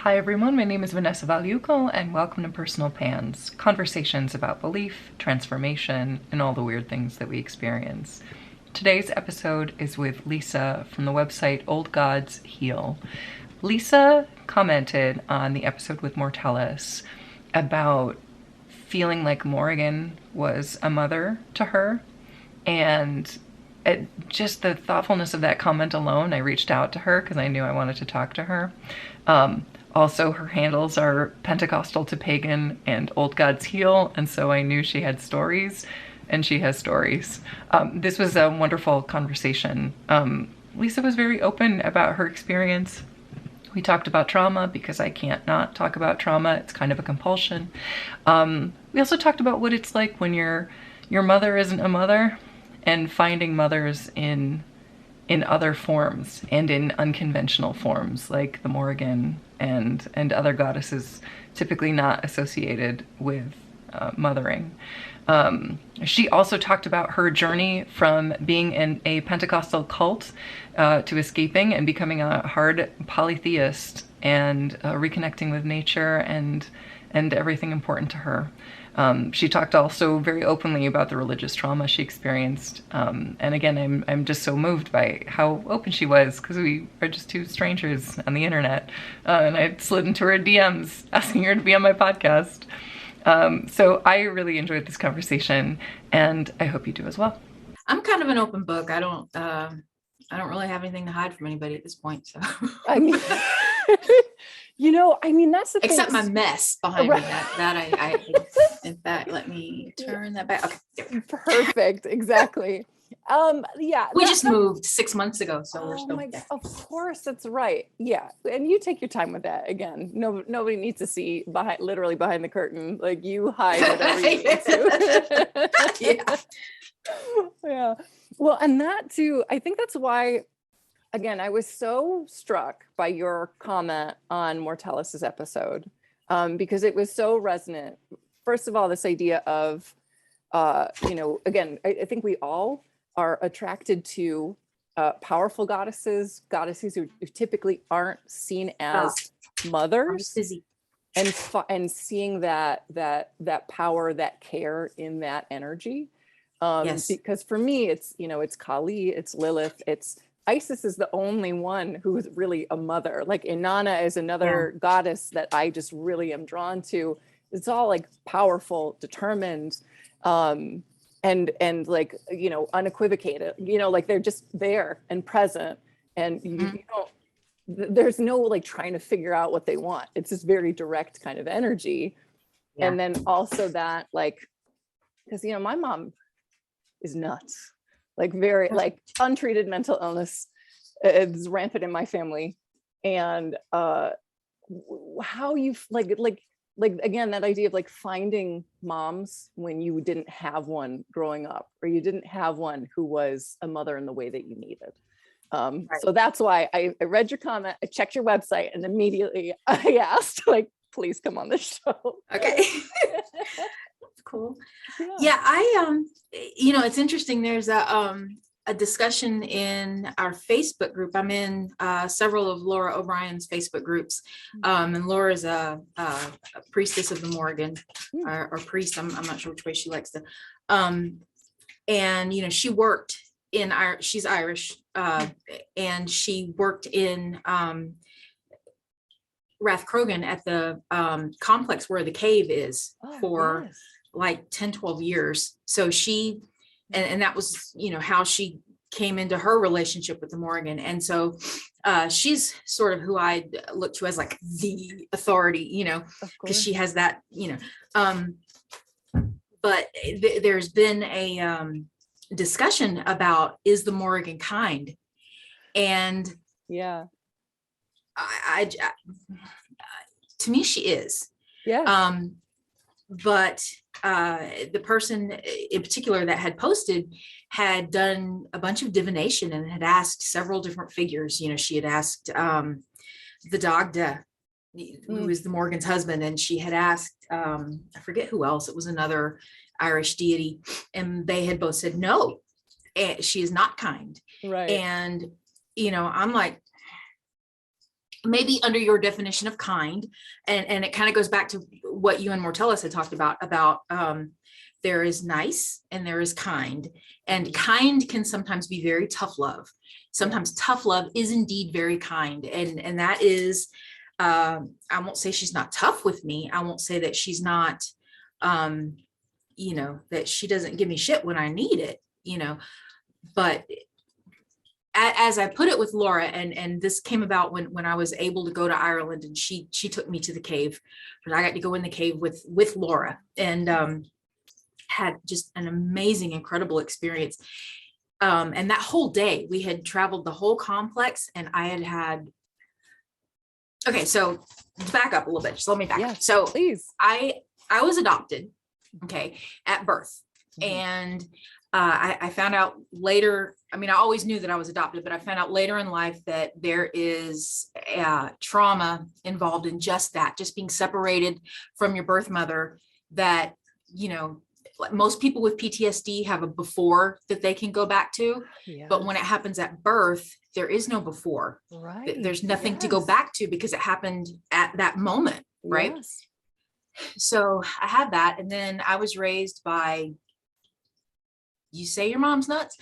Hi everyone, my name is Vanessa Valiuco and welcome to Personal Pans, conversations about belief, transformation, and all the weird things that we experience. Today's episode is with Lisa from the website Old Gods Heal. Lisa commented on the episode with Mortellus about feeling like Morrigan was a mother to her, and just the thoughtfulness of that comment alone, I reached out to her because I knew I wanted to talk to her. Also, her handles are Pentecostal to Pagan and Old Gods Heal, and so I knew she had stories, and she has stories. This was a wonderful conversation. Lisa was very open about her experience. We talked about trauma because I can't not talk about trauma. It's kind of a compulsion. We also talked about what it's like when your mother isn't a mother, and finding mothers in other forms and in unconventional forms, like the Morrigan and other goddesses typically not associated with mothering. She also talked about her journey from being in a Pentecostal cult to escaping and becoming a hard polytheist and reconnecting with nature and everything important to her. She talked also very openly about the religious trauma she experienced. And again, I'm just so moved by how open she was, because we are just two strangers on the internet. And I slid into her DMs asking her to be on my podcast. So I really enjoyed this conversation, and I hope you do as well. I'm kind of an open book. I don't really have anything to hide from anybody at this point. So I mean, that's the thing. Except my mess behind me. I in fact, let me turn that back. Okay. Perfect. Exactly. Yeah. We just moved 6 months ago, so we're still. Of course, that's right. Yeah, and you take your time with that. Again, nobody needs to see literally behind the curtain. Like, you hide whatever you need to. Yeah. Yeah. Well, and that too, I think that's why, again, I was so struck by your comment on Mortellus's episode, because it was so resonant. First of all, this idea of, again, I think we all are attracted to powerful goddesses who typically aren't seen as mothers, and seeing that power, that care in that energy. Yes. Because for me, it's Kali, it's Lilith, it's Isis is the only one who is really a mother. Like, Inanna is another goddess that I just really am drawn to. It's all like powerful, determined, and like, unequivocated, like they're just there and present, and you don't, there's no like trying to figure out what they want. It's this very direct kind of energy. Yeah. And then also that, like, because my mom is nuts, like very like untreated mental illness is rampant in my family. And how you like again, that idea of like finding moms when you didn't have one growing up, or you didn't have one who was a mother in the way that you needed. Right. So that's why I read your comment, I checked your website, and immediately I asked, like, please come on the show. Okay. Cool. Yeah, it's interesting. There's a discussion in our Facebook group. I'm in several of Laura O'Brien's Facebook groups, and Laura's a priestess of the Morrigan, or priest. I'm not sure which way she likes to. And she worked in she's Irish, and she worked in Rathcroghan at the complex where the cave is for like 10-12 years. So she and that was how she came into her relationship with the Morrigan. And so she's sort of who I look to as like the authority, because she has that, but there's been a discussion about, is the Morrigan kind? And I to me, she is. Yeah. But the person in particular that had posted had done a bunch of divination and had asked several different figures. She had asked the Dagda, who was the Morrigan's husband, and she had asked, I forget who else, it was another Irish deity, and they had both said, no, she is not kind. Right. And, I'm like, maybe under your definition of kind, and it kind of goes back to what you and Mortellus had talked about there is nice and there is kind, and kind can sometimes be very tough love. Sometimes tough love is indeed very kind, and that is, I won't say she's not tough with me. I won't say that she's not, that she doesn't give me shit when I need it, but as I put it with Laura, and this came about when I was able to go to Ireland, and she took me to the cave, and I got to go in the cave with Laura, and had just an amazing, incredible experience. And that whole day we had traveled the whole complex, and I had, okay, so back up a little bit. Just let me back up. So please. I was adopted, okay, at birth. And I found out later, I mean, I always knew that I was adopted, but I found out later in life that there is trauma involved in just that, just being separated from your birth mother, that, most people with PTSD have a before that they can go back to. Yes. But when it happens at birth, there is no before. Right. There's nothing to go back to because it happened at that moment. Right. Yes. So I had that. And then I was raised by, you say your mom's nuts.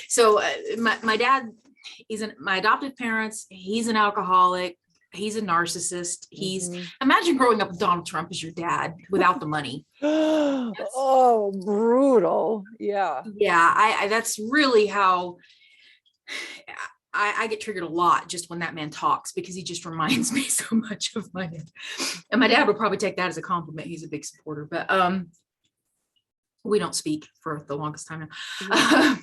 So my dad, my adoptive parents, he's an alcoholic. He's a narcissist. Imagine growing up with Donald Trump as your dad without the money. Oh, brutal. Yeah. Yeah. That's really how I get triggered a lot just when that man talks, because he just reminds me so much of my dad. And my dad would probably take that as a compliment. He's a big supporter, but, we don't speak for the longest time now.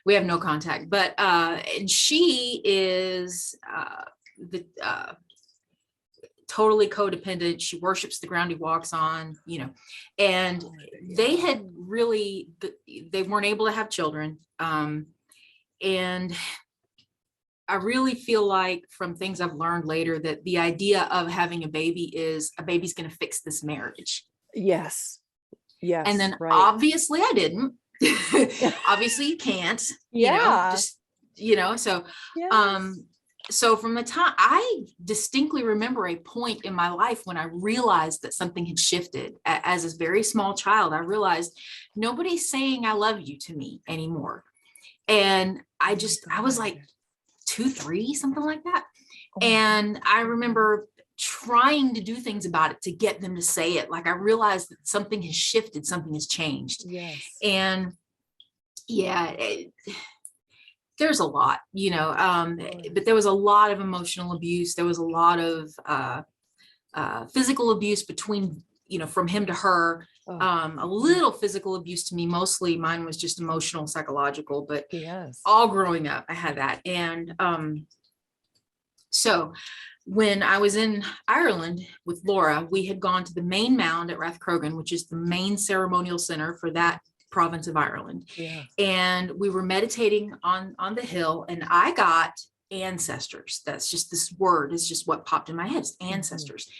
We have no contact, but, and she is, totally codependent. She worships the ground he walks on, and they had really, they weren't able to have children. And I really feel like from things I've learned later that the idea of having a baby is a baby's going to fix this marriage. Yes. Yes. And then obviously I didn't. Obviously you can't. So yes. So from the time, I distinctly remember a point in my life when I realized that something had shifted. As a very small child, I realized nobody's saying I love you to me anymore. And I was like 2, 3, something like that. And I remember trying to do things about it to get them to say it. Like I realized that something has shifted, something has changed. Yes. And there's a lot, but there was a lot of emotional abuse. There was a lot of physical abuse between, from him to her, a little physical abuse to me. Mostly mine was just emotional, psychological, but yes, all growing up, I had that. And so when I was in Ireland with Laura, we had gone to the main mound at Rathcroghan, which is the main ceremonial center for that province of Ireland. Yeah. And we were meditating on the hill, and I got ancestors. That's just, this word is just what popped in my head, ancestors.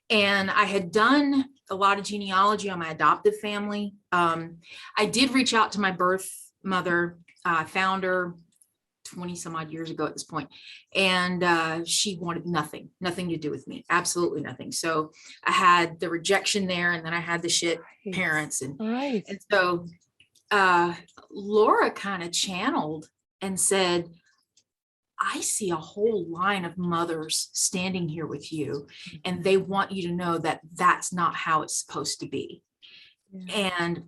And I had done a lot of genealogy on my adoptive family. I did reach out to my birth mother. I found her 20 some odd years ago at this point. And she wanted nothing to do with me. Absolutely nothing. So I had the rejection there, and then I had the shit parents. And so Laura kind of channeled and said, I see a whole line of mothers standing here with you, and they want you to know that that's not how it's supposed to be. Yeah. And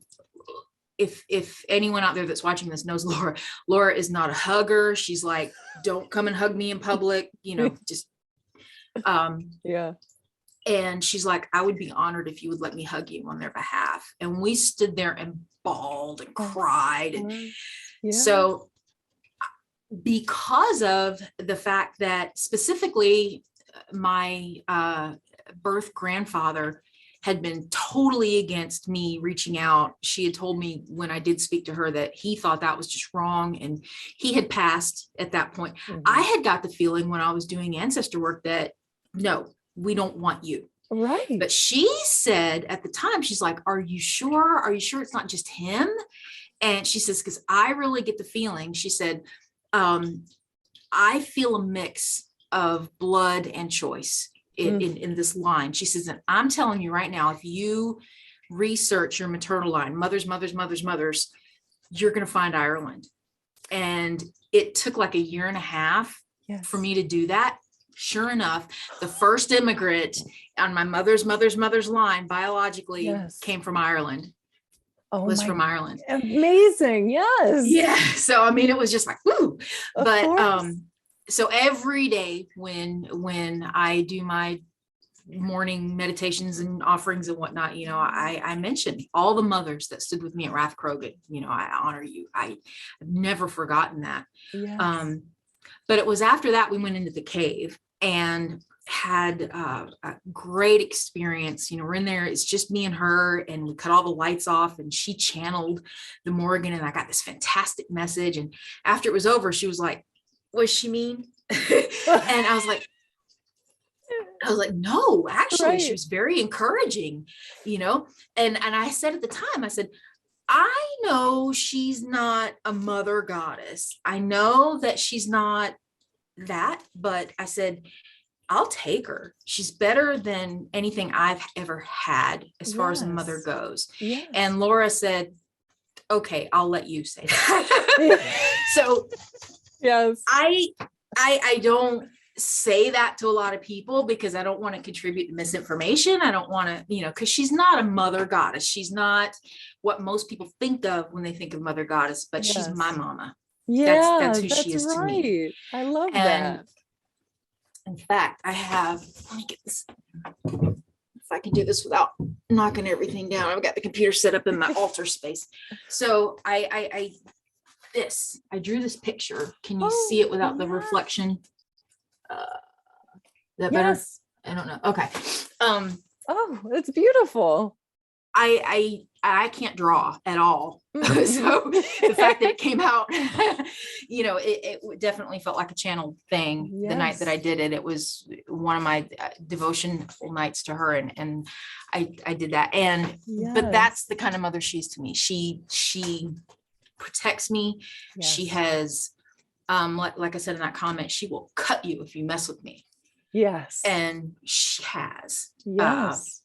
if anyone out there that's watching this knows Laura is not a hugger. She's like, don't come and hug me in public, just yeah. And she's like, I would be honored if you would let me hug you on their behalf. And we stood there and bawled and cried. And so because of the fact that specifically my birth grandfather had been totally against me reaching out. She had told me when I did speak to her that he thought that was just wrong, and he had passed at that point. Mm-hmm. I had got the feeling when I was doing ancestor work that no, we don't want you. Right. But she said at the time, she's like, are you sure? Are you sure it's not just him? And she says, because I really get the feeling, she said, I feel a mix of blood and choice in this line. She says, and I'm telling you right now, if you research your maternal line, mothers, you're going to find Ireland. And it took like a year and a half for me to do that. Sure enough, the first immigrant on my mother's line biologically came from Ireland. From Ireland. Amazing. Yes. Yeah. So, I mean, it was just like, woo. But, so every day when I do my morning meditations and offerings and whatnot, you know, I mention all the mothers that stood with me at Rathcroghan. You know, I honor you. I've never forgotten that. Yes. But it was after that we went into the cave and had a great experience. You know, we're in there, it's just me and her, and we cut all the lights off, and she channeled the Morrigan, and I got this fantastic message. And after it was over, she was like, "Was she mean?" And I was like, no, actually, she was very encouraging, you know. And I said at the time, I said, I know she's not a mother goddess. I know that she's not that, but I said, I'll take her. She's better than anything I've ever had as far as a mother goes. Yes. And Laura said, okay, I'll let you say that. So yes, I don't say that to a lot of people because I don't want to contribute to misinformation. I don't want to, you know, because she's not a mother goddess. She's not what most people think of when they think of mother goddess, but she's my mama. Yeah, that's who she is to me. I love that. In fact, I have, let me get this, if I can do this without knocking everything down. I've got the computer set up in my altar space. So I drew this picture. Can you see it without the reflection? That better? I don't know. Okay. Oh, it's beautiful. I can't draw at all. So the fact that it came out, you know, it definitely felt like a channeled thing. The night that I did it, it was one of my devotional nights to her. And I did that. And, but that's the kind of mother she is to me. She protects me. She has, like I said in that comment, she will cut you if you mess with me. Yes. And she has. Yes.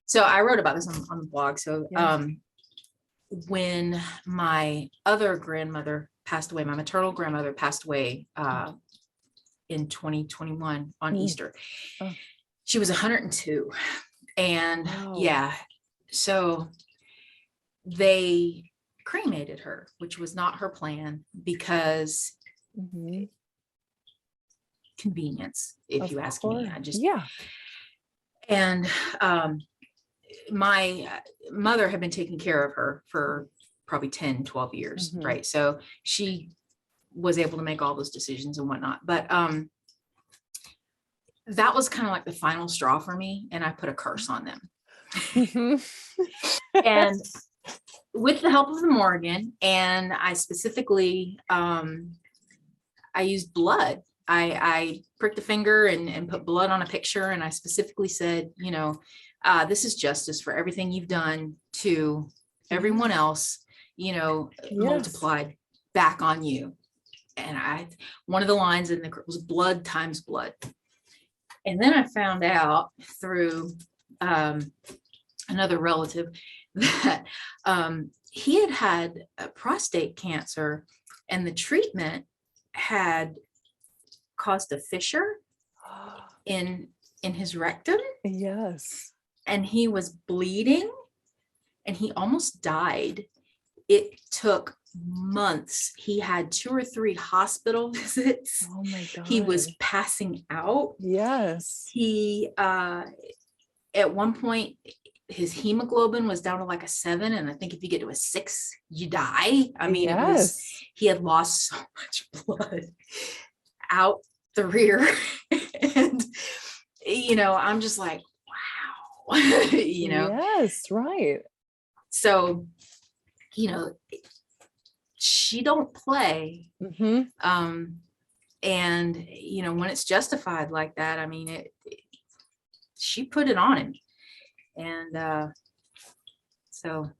So I wrote about this on the blog. So when my other grandmother passed away, my maternal grandmother passed away in 2021 on Easter. She was 102. And so they cremated her, which was not her plan because convenience, if you ask me. I just and my mother had been taking care of her for probably 10-12 years, right? So she was able to make all those decisions and whatnot, but that was kind of like the final straw for me, and I put a curse on them. And with the help of the Morrigan, and I specifically I used blood. I pricked a finger and put blood on a picture, and I specifically said, you know, this is justice for everything you've done to everyone else, you know, multiplied back on you. And one of the lines in the was blood times blood. And then I found out through another relative that he had prostate cancer, and the treatment had caused a fissure in his rectum. Yes. And he was bleeding, and he almost died. It took months. He had 2 or 3 hospital visits. Oh my God. He was passing out. Yes. He at one point his hemoglobin was down to like a 7, and I think if you get to a 6 you die. I mean, it was, he had lost so much blood out the rear. And you know, I'm just like, wow. You know. Yes, right. So, you know, she don't play. And you know, when it's justified like that, I mean, she put it on him. And so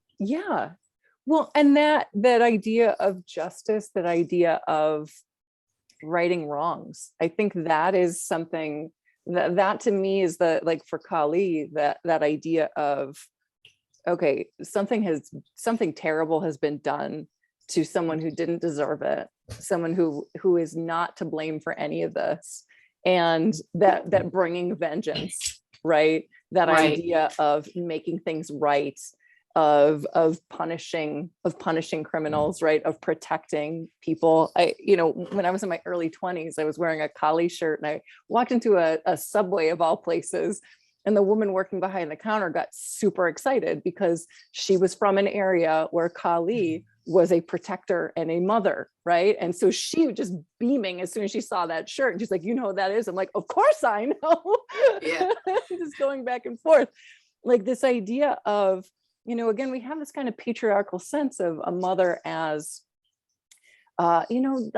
Well, and that idea of justice, that idea of righting wrongs, I think that is something that to me is like for Kali, that idea of, okay, something terrible has been done to someone who didn't deserve it, someone who is not to blame for any of this, and that bringing vengeance, right? That idea of making things right, of punishing criminals, right? Of protecting people. When I was in my early 20s, I was wearing a Kali shirt, and I walked into a Subway of all places, and the woman working behind the counter got super excited because she was from an area where Kali was a protector and a mother, right? And so she was just beaming as soon as she saw that shirt. And she's like, you know what that is? I'm like, of course I know. Yeah. Just going back and forth. Like this idea of, again, we have this kind of patriarchal sense of a mother as, again,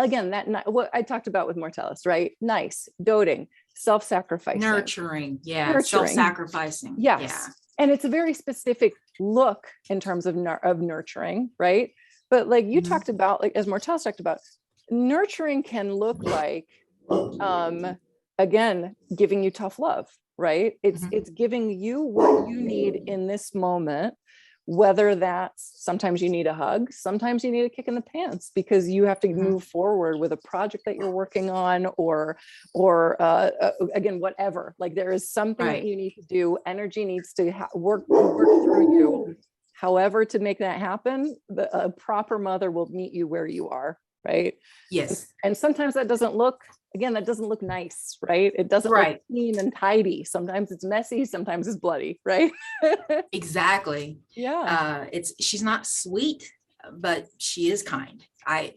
what I talked about with Mortalis, right? Nice, doting, self-sacrificing. Nurturing. Self-sacrificing. Yes. Yeah. And it's a very specific look in terms of nurturing, right? But like you talked about, like as Mortalis talked about, nurturing can look like, again, giving you tough love, right? It's giving you what you need in this moment, whether that's sometimes you need a hug, sometimes you need a kick in the pants because you have to move forward with a project that you're working on, or again, whatever. Like there is something that you need to do. Energy needs to work through you. However, to make that happen, a proper mother will meet you where you are, right? Yes. And sometimes that doesn't look nice, right? It doesn't look clean and tidy. Sometimes it's messy, sometimes it's bloody, right? Exactly. Yeah. She's not sweet, but she is kind. I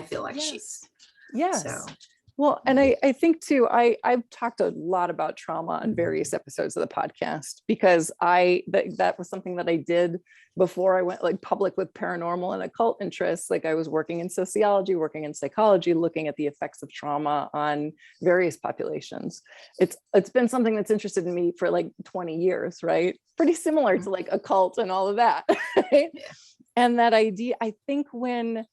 feel like she's. Yes. So. Well, and I think too, I've talked a lot about trauma on various episodes of the podcast because that was something that I did before I went like public with paranormal and occult interests. Like I was working in sociology, working in psychology, looking at the effects of trauma on various populations. It's been something that's interested in me for like 20 years, right? Pretty similar to like occult and all of that, right? Yeah. And that idea, I think when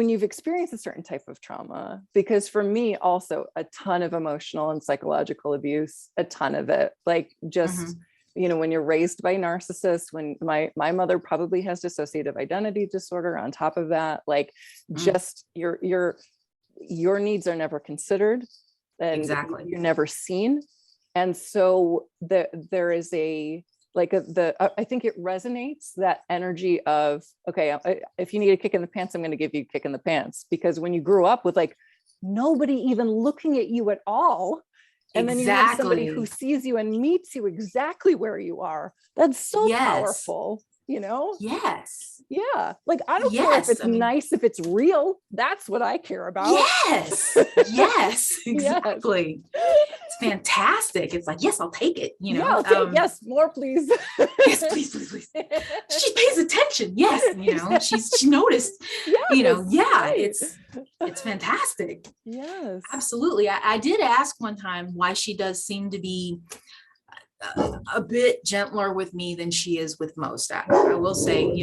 you've experienced a certain type of trauma, because for me also a ton of emotional and psychological abuse, a ton of it, like just, when you're raised by narcissists, when my mother probably has dissociative identity disorder on top of that, like just your needs are never considered and you're never seen. And so there is I think it resonates, that energy of, okay, if you need a kick in the pants, I'm going to give you a kick in the pants. Because when you grew up with like nobody even looking at you at all, and then you have somebody who sees you and meets you exactly where you are, that's so powerful, Yes. Yeah. Like, I don't care if it's nice, if it's real. That's what I care about. Yes. Yes, exactly. It's fantastic. It's like, yes, I'll take it. I'll take, yes, more, please. Yes, please. She pays attention. Yes. She noticed, it's fantastic. Yes, absolutely. I did ask one time why she does seem to be a bit gentler with me than she is with most. I will say,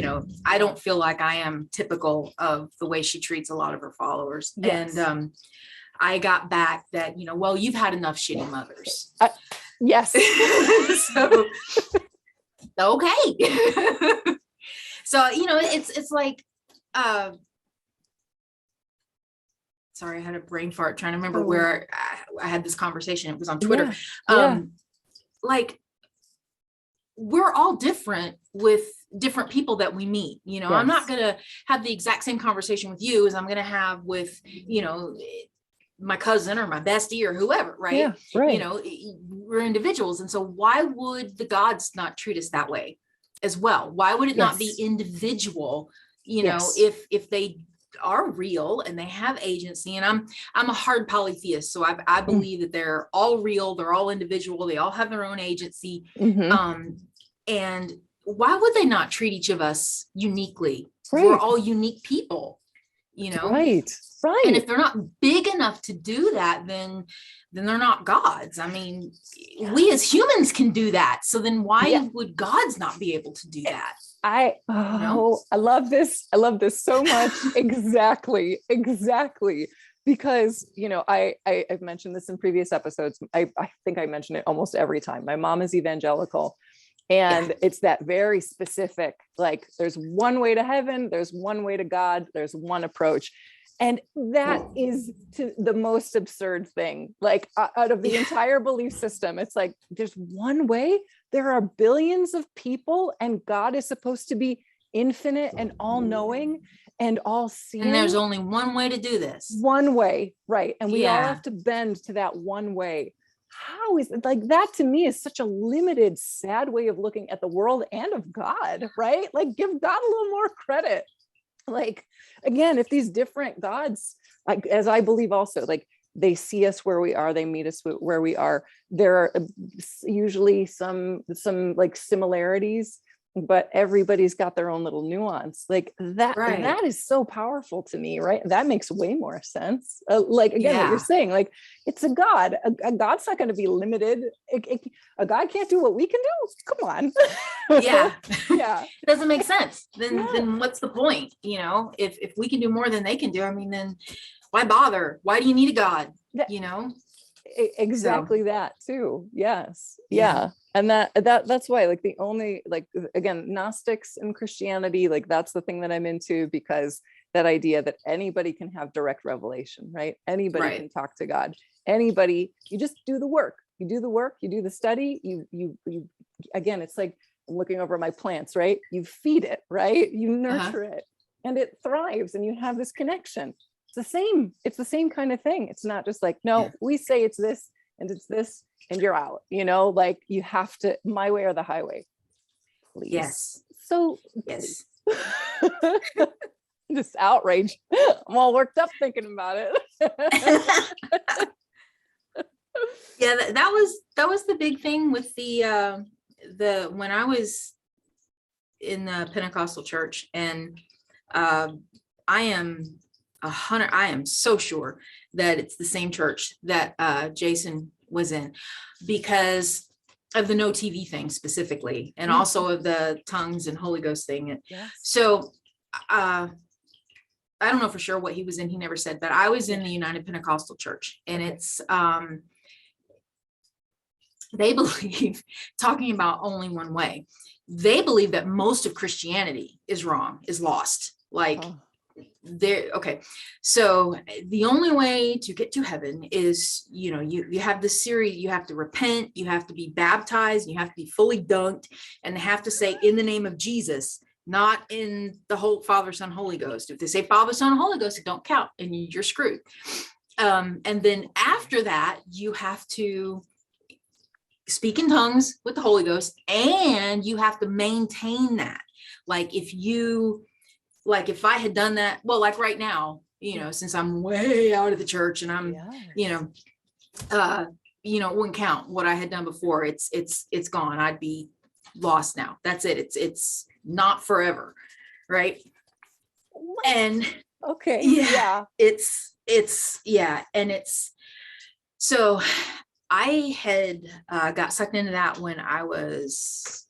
I don't feel like I am typical of the way she treats a lot of her followers. Yes. And I got back that, well, you've had enough shitty mothers. Yes. So, okay. So, it's like, sorry, I had a brain fart trying to remember where I had this conversation. It was on Twitter. Like, we're all different with different people that we meet. I'm not going to have the exact same conversation with you as I'm going to have with, my cousin or my bestie or whoever, right? Yeah, right. We're individuals. And so why would the gods not treat us that way as well? Why would it not be individual, if they are real and they have agency? And I'm a hard polytheist, so I believe that they're all real, they're all individual, they all have their own agency. And why would they not treat each of us uniquely? We're all unique people, right. And if they're not big enough to do that, then they're not gods. I mean, we as humans can do that, so then why would gods not be able to do that? I love this. I love this so much. Exactly. Because, I've mentioned this in previous episodes. I think I mention it almost every time. My mom is evangelical. And it's that very specific, like there's one way to heaven, there's one way to God, there's one approach. And that is the most absurd thing, like out of the entire belief system. It's like, there's one way. There are billions of people, and God is supposed to be infinite and all knowing and all seeing. And there's only one way to do this. One way, right? And we all have to bend to that one way. How is it like that? To me is such a limited, sad way of looking at the world and of God, right? Like, give God a little more credit. Like, again, if these different gods, like, as I believe also, like they see us where we are, they meet us where we are. There are usually some like similarities, but everybody's got their own little nuance. Like that, that is so powerful to me, right? That makes way more sense. Like, again, what you're saying, like, it's a God. A God's not going to be limited. A God can't do what we can do. Come on. It doesn't make sense. Then what's the point? If we can do more than they can do, I mean, then why bother? Why do you need a God? Exactly. That too. Yes. Yeah. And that's why, like, the only, like, again, Gnostics and Christianity, like, that's the thing that I'm into, because that idea that anybody can have direct revelation, right? Anybody can talk to God. Anybody, you just do the work. You do the work, you do the study, you again, it's like looking over my plants, right? You feed it, right? You nurture it, and it thrives, and you have this connection. It's the same kind of thing. It's not just like, no, we say it's this and it's this and you're out, like, you have to, my way or the highway. Please. Yes. So just outrage. I'm all worked up thinking about it. That was the big thing with the when I was in the Pentecostal church, and I am so sure that it's the same church that Jason was in, because of the no TV thing specifically, and also of the tongues and Holy Ghost thing. So I don't know for sure what he was in. He never said, but I was in the United Pentecostal Church, and it's they believe, talking about only one way, they believe that most of Christianity is wrong, is lost. Like, so the only way to get to heaven is, you have this series, you have to repent, you have to be baptized, you have to be fully dunked, and they have to say, in the name of Jesus, not in the whole Father, Son, Holy Ghost. If they say Father, Son, Holy Ghost, it don't count, and you're screwed. And then after that, you have to speak in tongues with the Holy Ghost, and you have to maintain that. Like, if I had done that, well, like right now, since I'm way out of the church and I'm, it wouldn't count what I had done before. It's gone. I'd be lost now. That's it. It's not forever. Right. And so I had got sucked into that when I was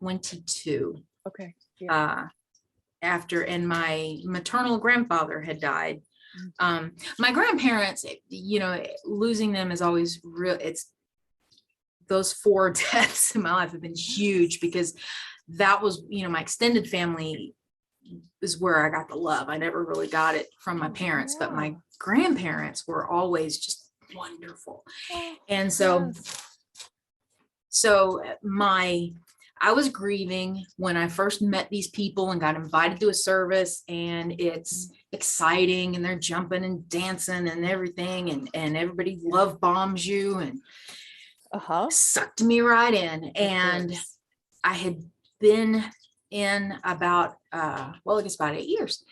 22. Okay. And my maternal grandfather had died. My grandparents, losing them is always real. It's those 4 deaths in my life have been huge, because that was, my extended family is where I got the love. I never really got it from my parents, but my grandparents were always just wonderful. And so I was grieving when I first met these people and got invited to a service, and it's exciting, and they're jumping and dancing and everything, and everybody love bombs you, and sucked me right in. And I had been in about I guess about 8 years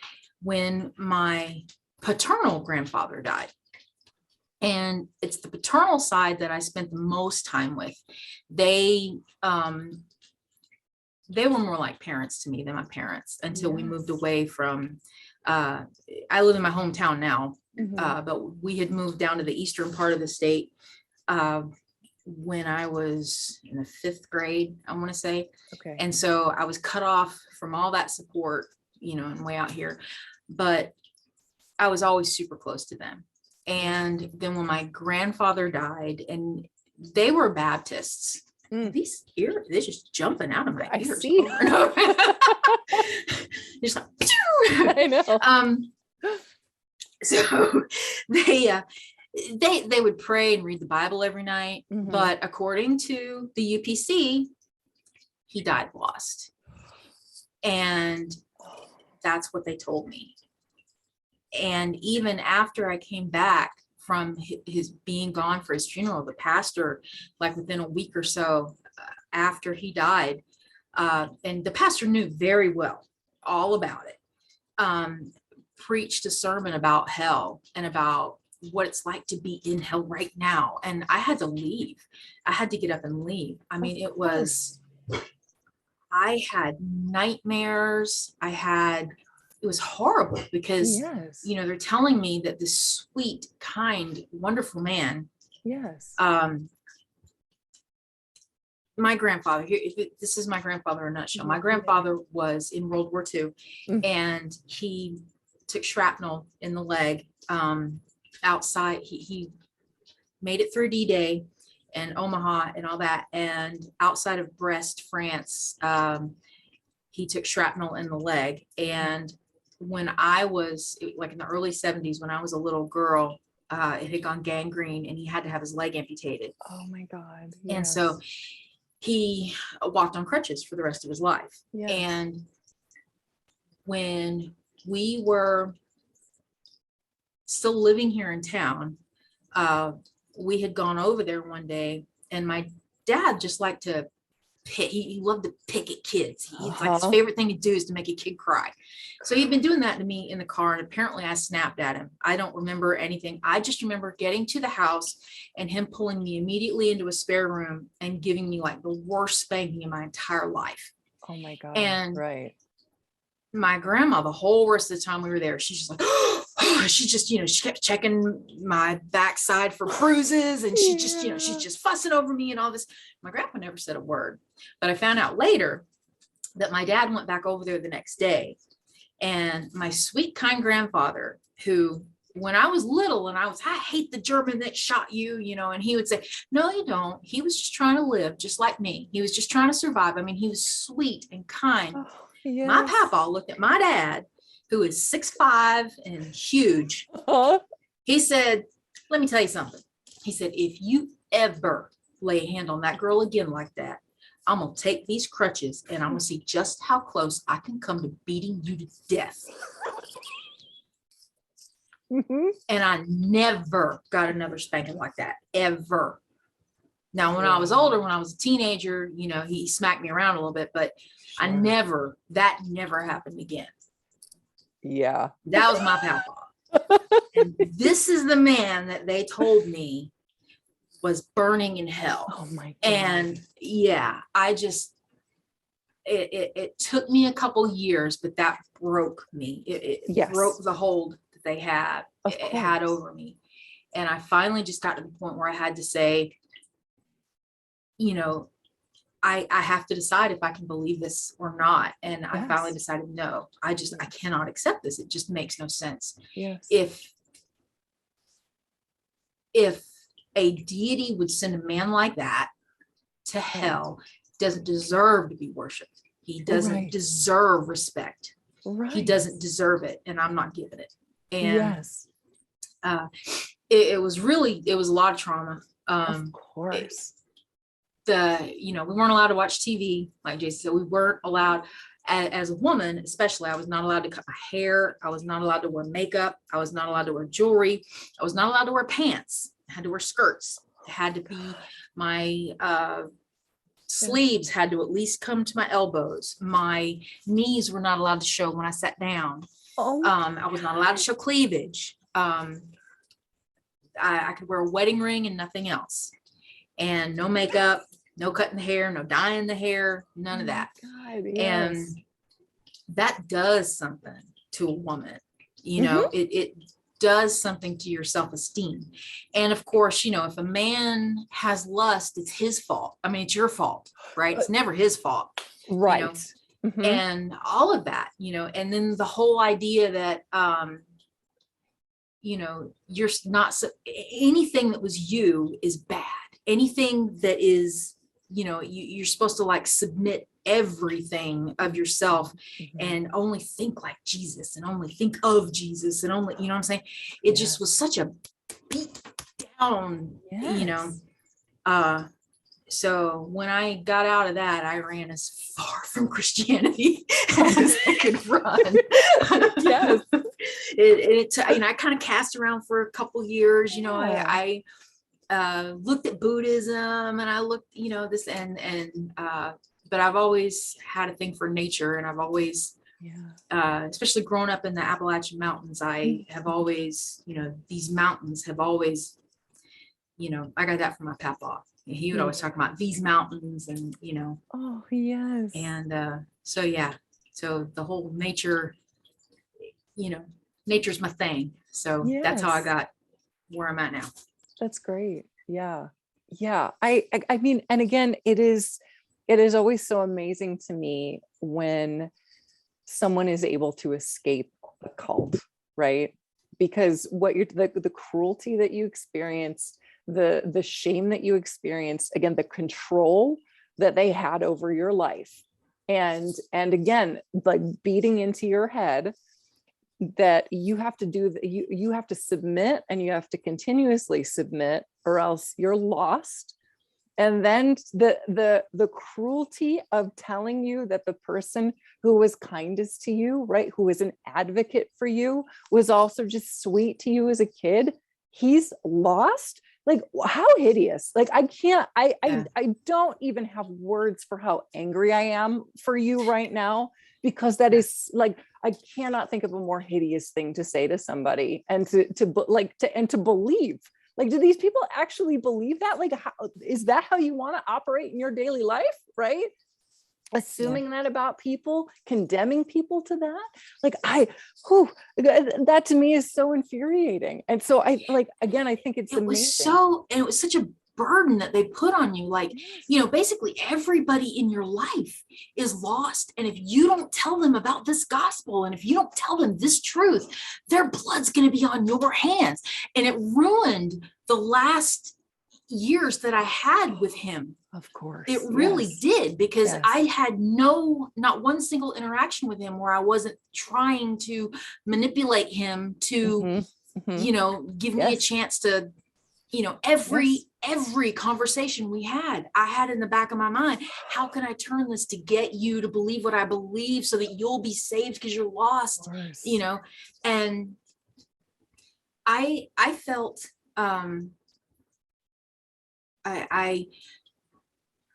when my paternal grandfather died. And it's the paternal side that I spent the most time with. They were more like parents to me than my parents, until we moved away from, I live in my hometown now, but we had moved down to the eastern part of the state when I was in the 5th grade, I want to say. Okay. And so I was cut off from all that support, and way out here, but I was always super close to them. And then when my grandfather died, and they were Baptists, these ears, they're just jumping out of my ears. I see. Over and over. Just like, I know. So they would pray and read the Bible every night, but according to the UPC, he died lost. And that's what they told me. And even after I came back from his being gone for his funeral, the pastor, like within a week or so after he died, and the pastor knew very well all about it, preached a sermon about hell and about what it's like to be in hell right now. And I had to leave. I had to get up and leave. I mean, I had nightmares. It was horrible because, they're telling me that this sweet, kind, wonderful man. Yes. My grandfather, this is my grandfather in a nutshell. My grandfather was in World War II, and he took shrapnel in the leg outside. He made it through D-Day and Omaha and all that. And outside of Brest, France, he took shrapnel in the leg. And when I was like in the early 70s, when I was a little girl, it had gone gangrene and he had to have his leg amputated. Oh my God. Yes. And so he walked on crutches for the rest of his life. Yes. And when we were still living here in town, we had gone over there one day, and my dad just liked to pick. He loved to pick at kids. He's like, his favorite thing to do is to make a kid cry. So he'd been doing that to me in the car, and apparently I snapped at him. I don't remember anything. I just remember getting to the house and him pulling me immediately into a spare room and giving me like the worst spanking in my entire life. Oh my God. And right. My grandma, the whole rest of the time we were there, she's just like, she just, she kept checking my backside for bruises, and she just, she's just fussing over me and all this. My grandpa never said a word, but I found out later that my dad went back over there the next day, and my sweet, kind grandfather, who, when I was little and I hate the German that shot you, and he would say, no, you don't. He was just trying to live just like me. He was just trying to survive. I mean, he was sweet and kind. Yes. My papa looked at my dad, who is 6'5" and huge. He said, let me tell you something. He said, if you ever lay a hand on that girl again like that, I'm going to take these crutches and I'm going to see just how close I can come to beating you to death. And I never got another spanking like that, ever. Now, when I was older, when I was a teenager, he smacked me around a little bit, but that never happened again. Yeah. That was my papa. And this is the man that they told me was burning in hell. Oh my God. And it took me a couple years, but that broke me. It broke the hold that they had over me. And I finally just got to the point where I had to say, I have to decide if I can believe this or not. And I finally decided, no, I cannot accept this. It just makes no sense. Yes. If a deity would send a man like that to hell, doesn't deserve to be worshiped. He doesn't deserve respect. He doesn't deserve it. And I'm not giving it. And it was a lot of trauma. Of course. We weren't allowed to watch TV, like Jason said. We weren't allowed, as a woman especially, I was not allowed to cut my hair. I was not allowed to wear makeup. I was not allowed to wear jewelry. I was not allowed to wear pants. I had to wear skirts. It had to be, my sleeves had to at least come to my elbows. My knees were not allowed to show when I sat down. I was not allowed to show cleavage. I could wear a wedding ring and nothing else. And no makeup, no cutting the hair, no dyeing the hair, none of that. God, yes. And that does something to a woman. It does something to your self-esteem. And of course, you know, if a man has lust, it's his fault. I mean, it's your fault, right? It's never his fault. Right. You know? And all of that, you know, and then the whole idea that, you know, you're not, anything that was you is bad. Anything that is, you know, you're supposed to like submit everything of yourself and only think like Jesus and only think of Jesus and only, you know what I'm saying? It just was such a beat down, you know. So when I got out of that, I ran as far from Christianity as I could run. Yes. It you know, I kind of cast around for a couple years, you know. I looked at Buddhism, and I looked, you know, this and but I've always had a thing for nature, and I've always, especially growing up in the Appalachian Mountains, I have always, you know, these mountains have always, you know, I got that from my papa. He would always talk about these mountains, and, you know. Oh, yes. And so, yeah, so the whole nature, you know, nature's my thing. So that's how I got where I'm at now. That's great. Yeah. Yeah. I mean, and again, it is always so amazing to me when someone is able to escape the cult, right? Because what you're, the cruelty that you experience, the shame that you experienced, again, the control that they had over your life, and again, like beating into your head that you have to do, you have to submit, and you have to continuously submit, or else you're lost. And then the cruelty of telling you that the person who was kindest to you, right, who was an advocate for you, was also just sweet to you as a kid, he's lost. Like, how hideous. Like, I can't, I don't even have words for how angry I am for you right now, because that is like, I cannot think of a more hideous thing to say to somebody, and to believe. Like, do these people actually believe that? Like, how, is that how you want to operate in your daily life? Right? Assuming that about people, condemning people to that. Like, that to me is so infuriating. And so I think it's amazing. It was such a burden that they put on you. Like, you know, basically everybody in your life is lost. And if you don't tell them about this gospel, and if you don't tell them this truth, their blood's going to be on your hands. And it ruined the last years that I had with him. Of course. It really did, because I had not one single interaction with him where I wasn't trying to manipulate him to, you know, give me a chance to, you know, every conversation we had, I had in the back of my mind, how can I turn this to get you to believe what I believe, so that you'll be saved because you're lost, you know? And I felt, I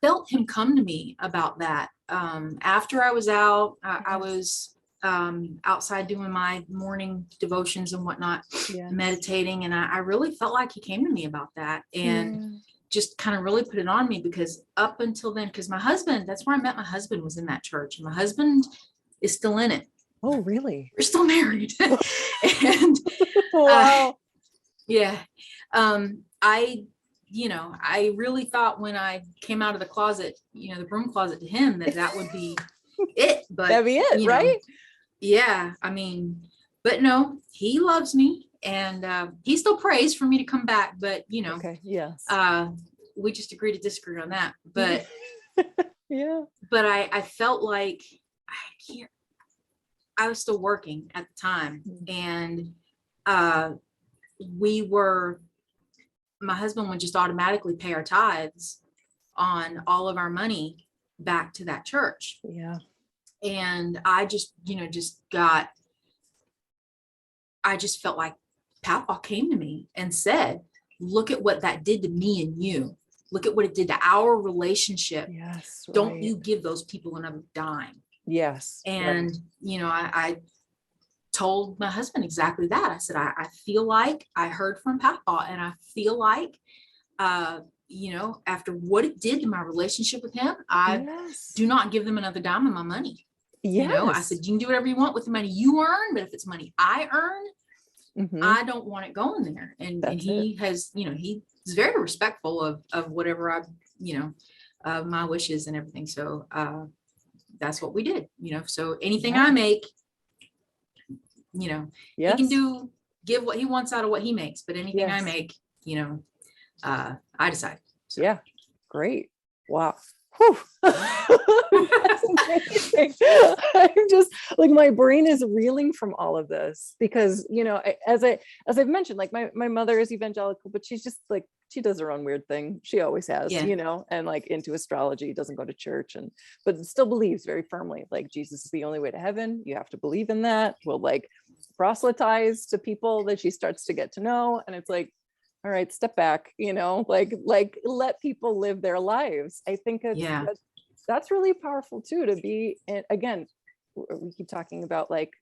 felt him come to me about that. After I was out, I was outside doing my morning devotions and whatnot, meditating. And I really felt like he came to me about that, and just kind of really put it on me, because up until then, because my husband, that's where I met my husband, was in that church, and my husband is still in it. Oh, really? We're still married. And wow. I really thought when I came out of the closet, you know, the broom closet, to him, that would be it. But that'd be it, right? Yeah. I mean, but no, he loves me, and he still prays for me to come back. But, you know, we just agree to disagree on that. But but I felt like I was still working at the time, and my husband would just automatically pay our tithes on all of our money back to that church. Yeah. And I just, you know, I just felt like Papa came to me and said, look at what that did to me and you. Look at what it did to our relationship. Yes. Right. Don't you give those people another dime. Yes. And, you know, I told my husband exactly that. I said, I feel like I heard from Papa, and I feel like, you know, after what it did to my relationship with him, I do not give them another dime of my money. You know, I said, you can do whatever you want with the money you earn, but if it's money I earn, I don't want it going there. And he has, he's very respectful of whatever my wishes and everything. So that's what we did, so anything I make, he can give what he wants out of what he makes, but anything I make, I decide. So. Yeah. Great. Wow. Whew. That's amazing. I'm just like, my brain is reeling from all of this because, as I've mentioned, like my mother is evangelical, but she's just like, she does her own weird thing. She always has, and like into astrology, doesn't go to church but still believes very firmly, like Jesus is the only way to heaven. You have to believe in that. Will like proselytize to people that she starts to get to know. And it's like, all right, step back, like let people live their lives. I think that's really powerful too, to be, again, we keep talking about like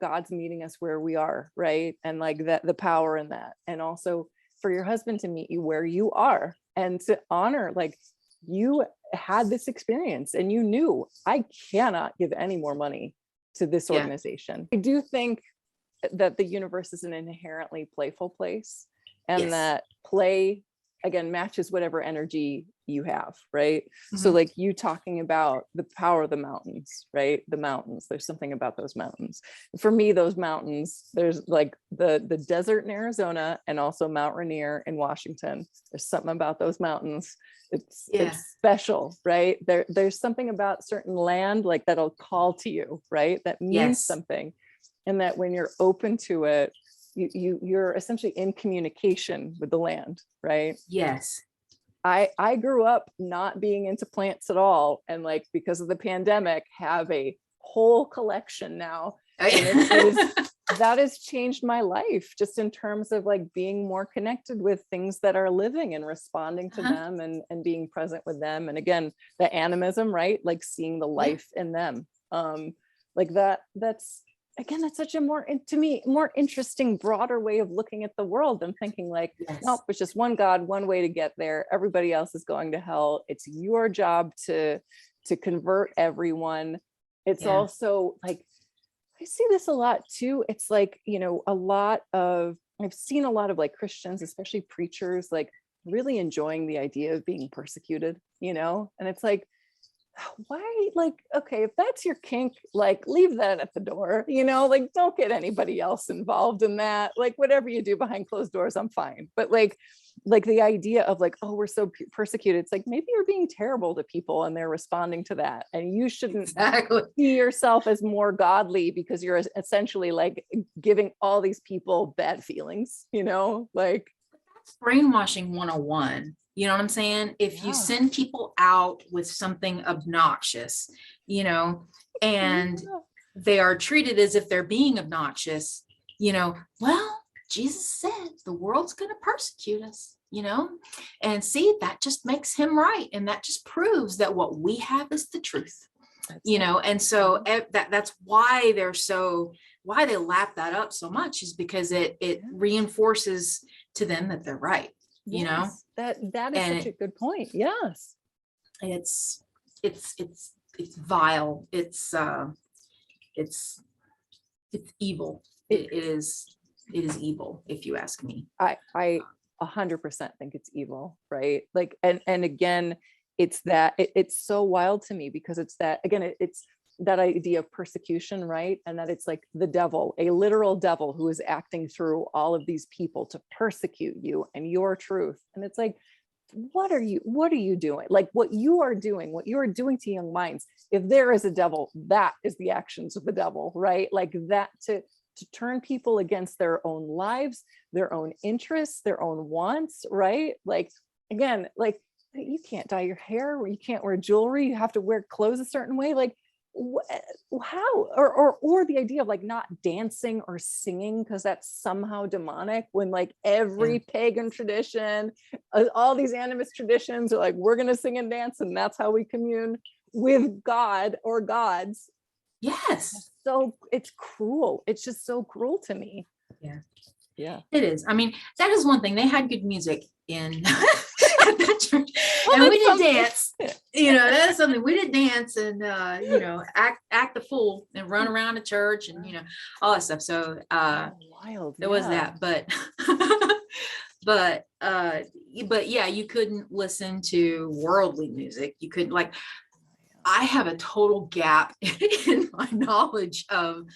God's meeting us where we are, right? And like that, the power in that. And also for your husband to meet you where you are and to honor, like you had this experience and you knew I cannot give any more money to this organization. I do think that the universe is an inherently playful place. And that play, again, matches whatever energy you have, right? So like you talking about the power of the mountains, right? The mountains, there's something about those mountains. For me, those mountains, there's like the desert in Arizona and also Mount Rainier in Washington. There's something about those mountains. It's special, right? There's something about certain land like that'll call to you, right? That means something. And that when you're open to it, you're essentially in communication with the land, right? Yes. I grew up not being into plants at all, and like because of the pandemic have a whole collection now. And that has changed my life just in terms of like being more connected with things that are living and responding to them and being present with them. And again, the animism, right? Like seeing the life in them. Like that's again, that's such a more interesting, broader way of looking at the world than thinking like, nope, it's just one God, one way to get there. Everybody else is going to hell. It's your job to convert everyone. It's also like, I see this a lot too. It's like, I've seen a lot of like Christians, especially preachers, like really enjoying the idea of being persecuted, and it's like, why, like, okay, if that's your kink, like leave that at the door, like don't get anybody else involved in that. Like whatever you do behind closed doors, I'm fine. But like the idea of like, oh, we're so persecuted, it's like maybe you're being terrible to people and they're responding to that, and you shouldn't see yourself as more godly because you're essentially like giving all these people bad feelings, like that's brainwashing 101. You know what I'm saying? If you send people out with something obnoxious, and they are treated as if they're being obnoxious, well, Jesus said the world's going to persecute us, and see, that just makes him right. And that just proves that what we have is the truth, and so that's why why they lap that up so much, is because it reinforces to them that they're right. That is such a good point. Yes, it's vile. It's evil. It is evil, if you ask me. I 100% think it's evil, right? Like, and again, it's that it's so wild to me because it's that, again, it's that idea of persecution, right? And that it's like the devil, a literal devil who is acting through all of these people to persecute you and your truth. And it's like, what are you doing? Like what you are doing to young minds. If there is a devil, that is the actions of the devil, right? Like that to turn people against their own lives, their own interests, their own wants, right? Like, again, like you can't dye your hair, you can't wear jewelry, you have to wear clothes a certain way. Like, how or the idea of like not dancing or singing because that's somehow demonic, when like every pagan tradition, all these animist traditions are like, we're going to sing and dance and that's how we commune with God or gods. Yes. So it's cruel. It's just so cruel to me. Yeah it is. I mean, that is one thing. They had good music in at that church. And we did dance, that's something we did dance and, act the fool and run around the church and, all that stuff. So, wild. There was that, but yeah, you couldn't listen to worldly music. You couldn't I have a total gap in my knowledge of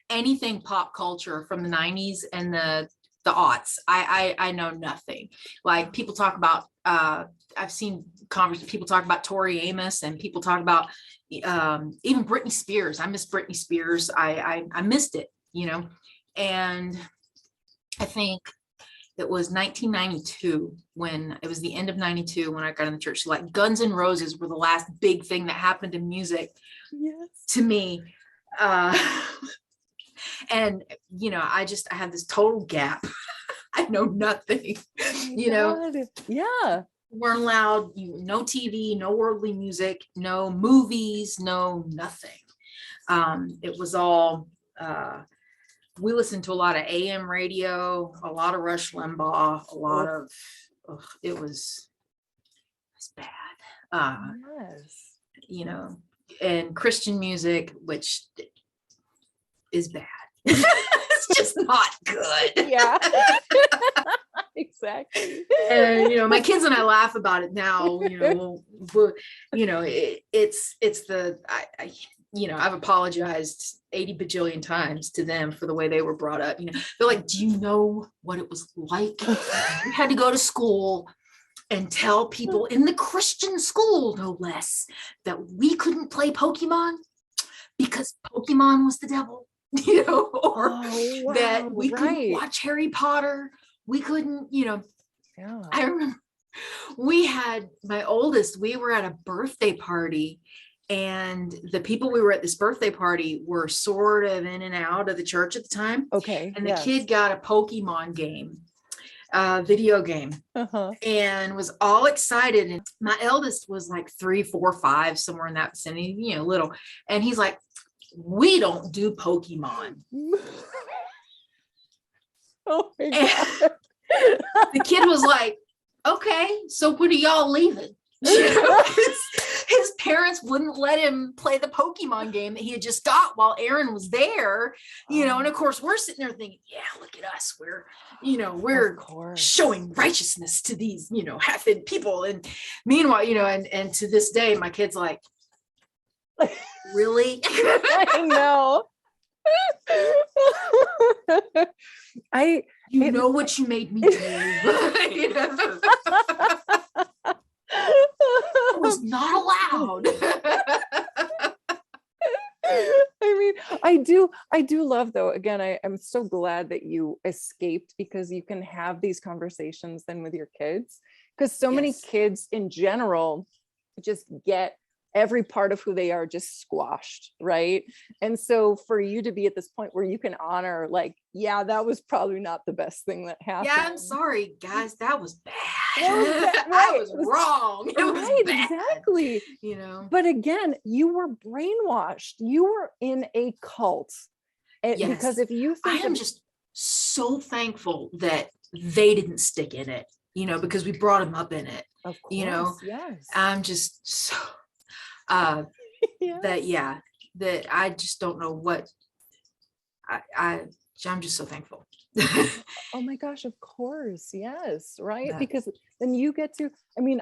anything pop culture from the 90s and the aughts. I know nothing. Like people talk about, I've seen people talk about Tori Amos and people talk about even Britney Spears. I miss Britney Spears. I missed it, and I think it was 1992 when it was the end of 92 when I got in the church. So like Guns N' Roses were the last big thing that happened in music to me. And, I had this total gap. I know nothing, Yeah. Weren't allowed, no TV, no worldly music, no movies, no nothing. It was all, we listened to a lot of AM radio, a lot of Rush Limbaugh, a lot of, it was bad. And Christian music, which is bad. It's just not good. Yeah. Exactly. And my kids and I laugh about it now. I've apologized 80 bajillion times to them for the way they were brought up. They're like, do you know what it was like? We had to go to school and tell people in the Christian school, no less, that we couldn't play Pokemon because Pokemon was the devil, that we couldn't watch Harry Potter. We couldn't, I remember we had my oldest, we were at a birthday party and the people we were at this birthday party were sort of in and out of the church at the time. Okay. And the kid got a Pokemon game, video game, and was all excited. And my eldest was like 3, 4, 5, somewhere in that vicinity, little. And he's like, we don't do Pokemon. Oh my God. The kid was like, okay, so when are y'all leaving? His parents wouldn't let him play the Pokemon game that he had just got while Aaron was there, and of course we're sitting there thinking, yeah, look at us. We're showing righteousness to these, half-witted people. And meanwhile, and to this day, my kid's like, really? I know. You know what you made me do. I was not allowed. I do love, though, again, I'm so glad that you escaped, because you can have these conversations then with your kids, because so many kids in general just get every part of who they are just squashed, right? And so for you to be at this point where you can honor, like, yeah, that was probably not the best thing that happened. Yeah, I'm sorry, guys, that was bad. I was wrong. It was bad. Exactly. But again, you were brainwashed. You were in a cult. Because if you think I am just so thankful that they didn't stick in it, because we brought them up in it. Of course, yes. I'm just so that I just don't know what I'm just so thankful. Oh my gosh, of course. Yes. Right. Yeah. Because then you get to,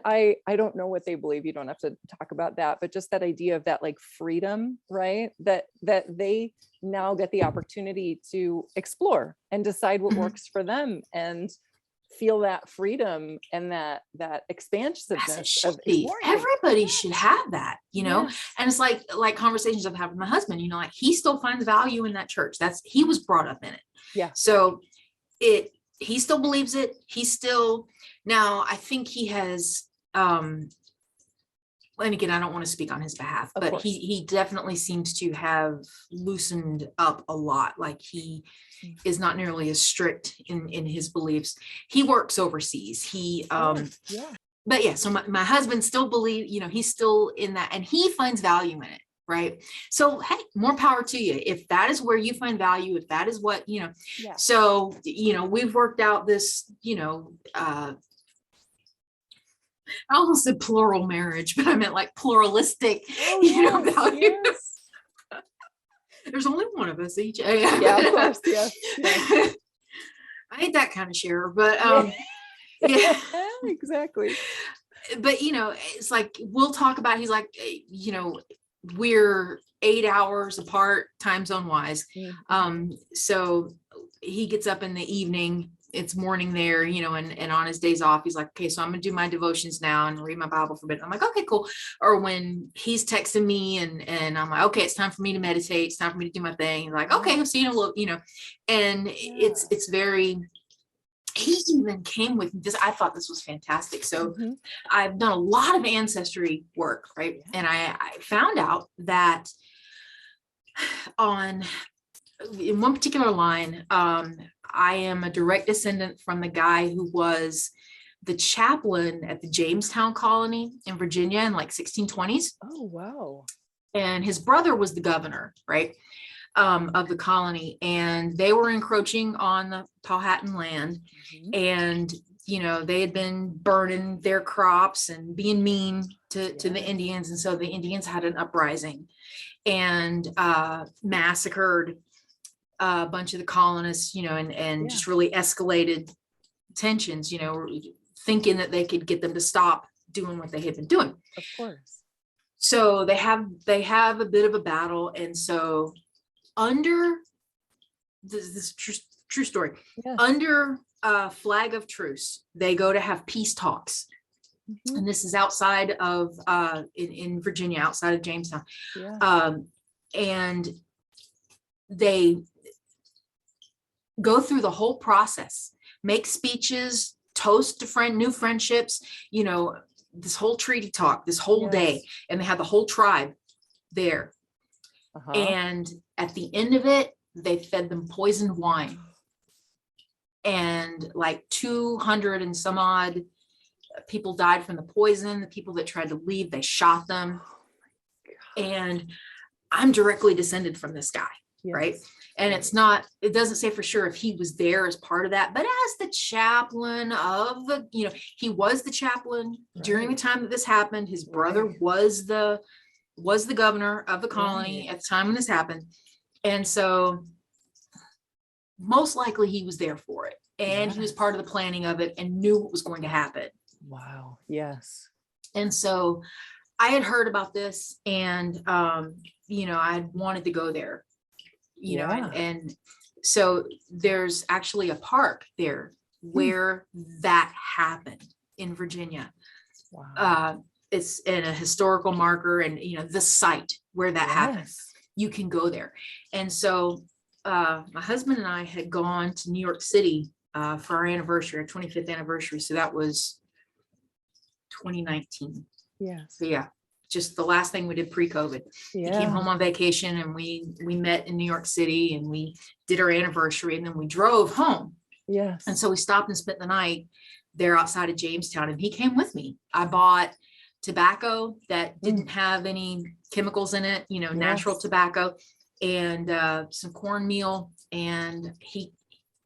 I don't know what they believe. You don't have to talk about that, but just that idea of that like freedom, right? That they now get the opportunity to explore and decide what works for them and feel that freedom and that expansiveness of everybody should have that, and it's like conversations I've had with my husband, like he still finds value in that church. He was brought up in it. Yeah. So he still believes it. Now I think he has, and again, I don't want to speak on his behalf, but he definitely seems to have loosened up a lot. Like he is not nearly as strict in his beliefs. He works overseas. But yeah, so my husband still believes, he's still in that, and he finds value in it. Right. So, hey, more power to you. If that is where you find value, if that is what, so, we've worked out this, I almost said plural marriage, but I meant like pluralistic, Yes, values. yes. There's only one of us each. Yeah, of course. Yes. Yes. I ain't that kind of share, but Yeah, exactly. but it's like we'll talk about. He's like, we're 8 hours apart time zone wise. So he gets up in the evening. It's morning there, and on his days off, he's like, okay, so I'm gonna do my devotions now and read my Bible for a bit. I'm like, okay, cool. Or when he's texting me and I'm like, okay, it's time for me to meditate. It's time for me to do my thing. He's like, okay, I'll see you in a little, and it's very, he even came with this. I thought this was fantastic. So I've done a lot of ancestry work, right? And I found out that in one particular line, I am a direct descendant from the guy who was the chaplain at the Jamestown colony in Virginia in like 1620s. Oh, wow. And his brother was the governor, right, of the colony. And they were encroaching on the Powhatan land. And, they had been burning their crops and being mean to the Indians. And so the Indians had an uprising and massacred a bunch of the colonists, and just really escalated tensions, thinking that they could get them to stop doing what they had been doing. Of course. So they have a bit of a battle. And so under this true story, under a flag of truce, they go to have peace talks. And this is outside of in Virginia, outside of Jamestown. And they go through the whole process, make speeches, toast to new friendships, this whole treaty talk, this whole day. And they have the whole tribe there. And at the end of it, they fed them poisoned wine. And like 200 and some odd people died from the poison. The people that tried to leave, they shot them. And I'm directly descended from this guy, right? And it doesn't say for sure if he was there as part of that, but as the chaplain of he was the chaplain during the time that this happened. His brother was the governor of the colony at the time when this happened. And so most likely he was there for it. And he was part of the planning of it and knew what was going to happen. Wow. Yes. And so I had heard about this and, I wanted to go there, and so there's actually a park there where that happened in Virginia. Wow. It's in a historical marker and, the site where that happened, you can go there. And so my husband and I had gone to New York City for our anniversary, our 25th anniversary. So that was 2019. So just the last thing we did pre-COVID. He came home on vacation and we met in New York City and we did our anniversary and then we drove home. And so we stopped and spent the night there outside of Jamestown and he came with me. I bought tobacco that didn't have any chemicals in it, natural tobacco and some cornmeal. And he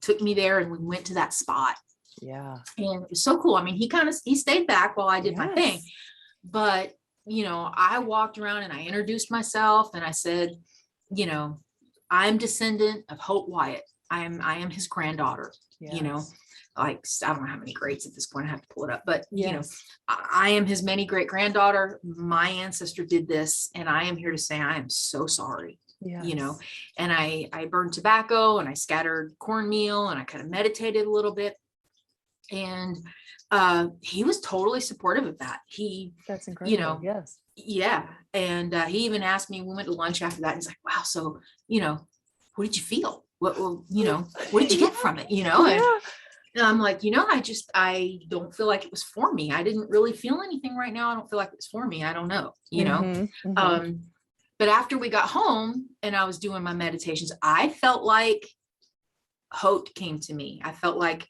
took me there and we went to that spot. And it was so cool. I mean, he stayed back while I did my thing, but I walked around and I introduced myself and I said, I'm descendant of Hope Wyatt. I am his granddaughter, like, I don't know how many greats at this point, I have to pull it up, but I am his many great granddaughter. My ancestor did this and I am here to say, I am so sorry. And I burned tobacco and I scattered cornmeal and I kind of meditated a little bit. And he was totally supportive of that. That's incredible. And he even asked me, we went to lunch after that. And he's like, wow, so, what did you feel? What did you get from it? And I'm like, I don't feel like it was for me. I didn't really feel anything right now. I don't feel like it was for me. I don't know, but after we got home and I was doing my meditations, I felt like hope came to me. I felt like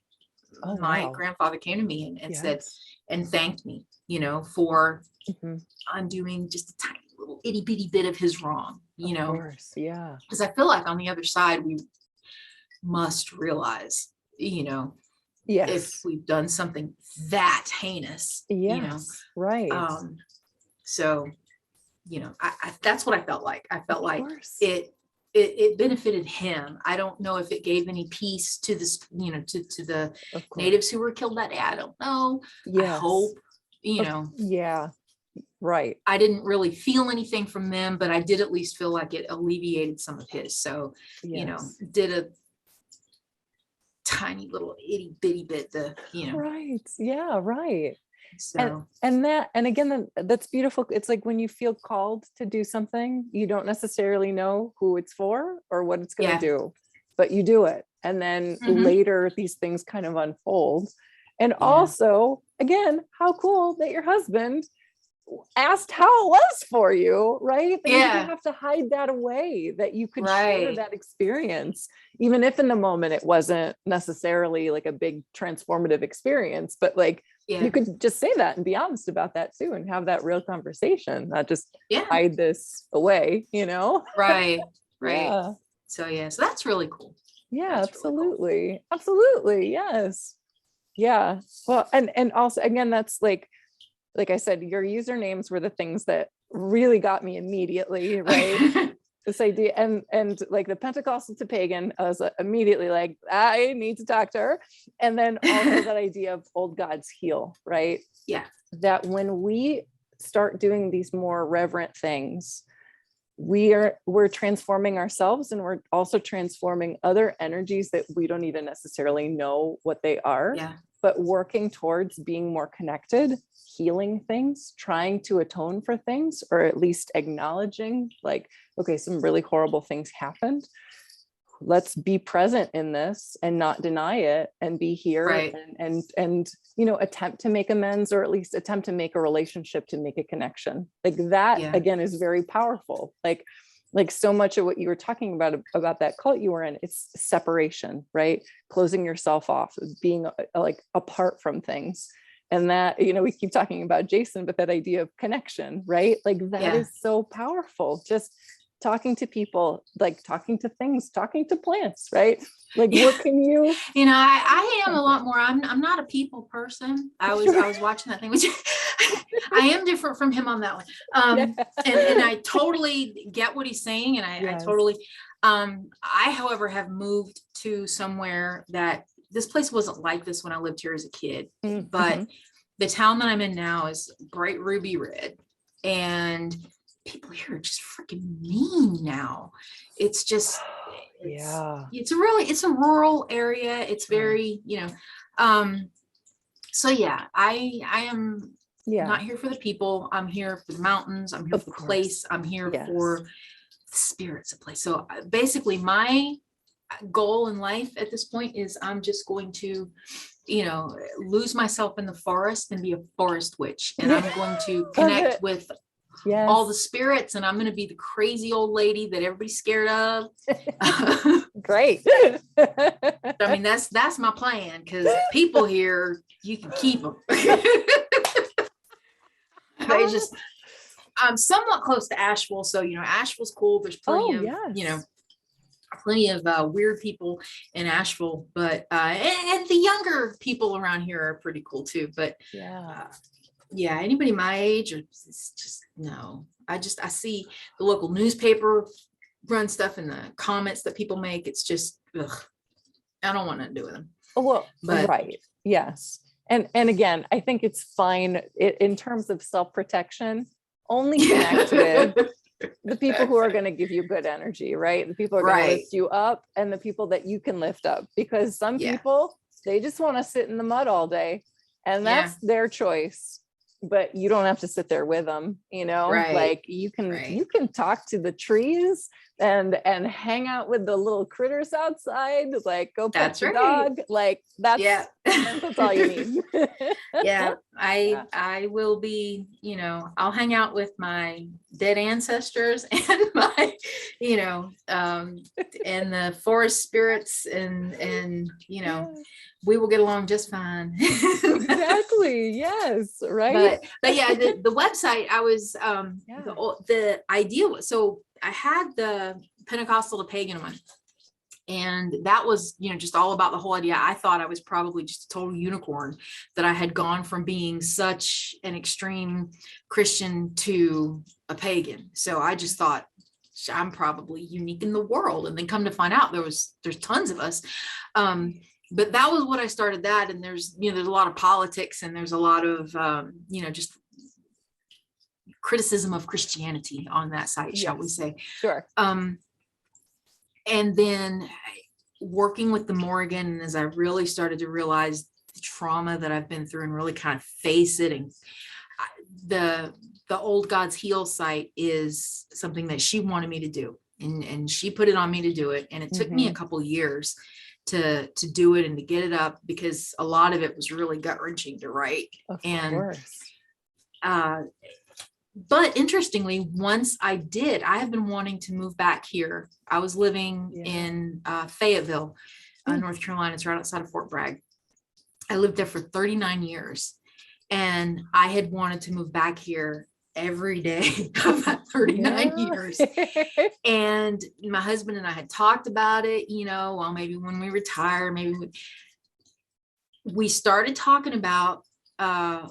my grandfather came to me and said, and thanked me, for undoing just a tiny little itty bitty bit of his wrong, because I feel like on the other side, we must realize, if we've done something that heinous, right. So, I that's what I felt like. I felt like it benefited him. I don't know if it gave any peace to this, to the natives who were killed that day. I don't know. I hope, right. I didn't really feel anything from them, but I did at least feel like it alleviated some of his. So, did a tiny little itty bitty bit, right. Yeah, right. So and again, that's beautiful. It's like when you feel called to do something, you don't necessarily know who it's for or what it's going to do, but you do it. And then later these things kind of unfold. And also, again, how cool that your husband asked how it was for you, right? That you didn't have to hide that away, that you could share that experience, even if in the moment it wasn't necessarily like a big transformative experience, but like you could just say that and be honest about that too, and have that real conversation, not just hide this away, Right. So so that's really cool. That's absolutely really cool. Absolutely. Yes. Yeah. Well, and also again, that's like I said, your usernames were the things that really got me immediately, right? This idea, and like the Pentecostal to pagan, I was immediately like, I need to talk to her. And then also that idea of old gods heal, right? Yeah. That when we start doing these more reverent things, we're transforming ourselves, and we're also transforming other energies that we don't even necessarily know what they are. Yeah. But working towards being more connected, healing things, trying to atone for things, or at least acknowledging like, okay, some really horrible things happened. Let's be present in this and not deny it, and be here and attempt to make amends, or at least attempt to make a relationship, to make a connection. Like that again is very powerful. Like so much of what you were talking about that cult you were in, it's separation, right? Closing yourself off, being like apart from things. And that, we keep talking about Jason, but that idea of connection, right? Like that is so powerful. Just talking to people, like talking to things, talking to plants, right? Like what can you? I am a lot more. I'm not a people person. I was watching that thing, which I am different from him on that one. And I totally get what he's saying, and I totally. I, however, have moved to somewhere that this place wasn't like this when I lived here as a kid, but the town that I'm in now is bright ruby red, and people here are just freaking mean now. It's just, it's a rural area. It's very, so I am not here for the people. I'm here for the mountains. I'm here for the place. I'm here for the spirits of place. So basically my goal in life at this point is I'm just going to, lose myself in the forest and be a forest witch. And I'm going to connect with all the spirits, and I'm going to be the crazy old lady that everybody's scared of. Great. I mean, that's my plan, because people here, you can keep them. I'm somewhat close to Asheville, so Asheville's cool. There's plenty of plenty of weird people in Asheville, but and the younger people around here are pretty cool too. But anybody my age, it's just no. I see the local newspaper run stuff in the comments that people make. It's just I don't want to do with them. Well, right. Yes. And again, I think it's fine in terms of self-protection. Only connect with the people who are going to give you good energy, right? The people who are going to lift you up, and the people that you can lift up, because some people, they just want to sit in the mud all day, and that's their choice. But you don't have to sit there with them, like you can talk to the trees and hang out with the little critters outside, like go pet the dog. Like that's all you need. I will be, I'll hang out with my dead ancestors and my, and the forest spirits, and we will get along just fine. Exactly. Yes. Right. But yeah, the website, I was, the idea was, so I had the Pentecostal to pagan one, And that was, just all about the whole idea. I thought I was probably just a total unicorn, that I had gone from being such an extreme Christian to a pagan. So I just thought I'm probably unique in the world. And then come to find out there's tons of us. But that was what I started that. And there's a lot of politics, and there's a lot of, just criticism of Christianity on that site, shall we say. Sure. And then working with the Morrigan, and as I really started to realize the trauma that I've been through and really kind of face it, and the Old Gods Heal site is something that she wanted me to do, and she put it on me to do it. And it took me a couple years to do it and to get it up, because a lot of it was really gut-wrenching to write. Of course. But interestingly, once I have been wanting to move back here. I was living in Fayetteville, North Carolina. It's right outside of Fort Bragg. I lived there for 39 years, and I had wanted to move back here every day of that 39 years. And my husband and I had talked about it, well, maybe when we retire, we started talking about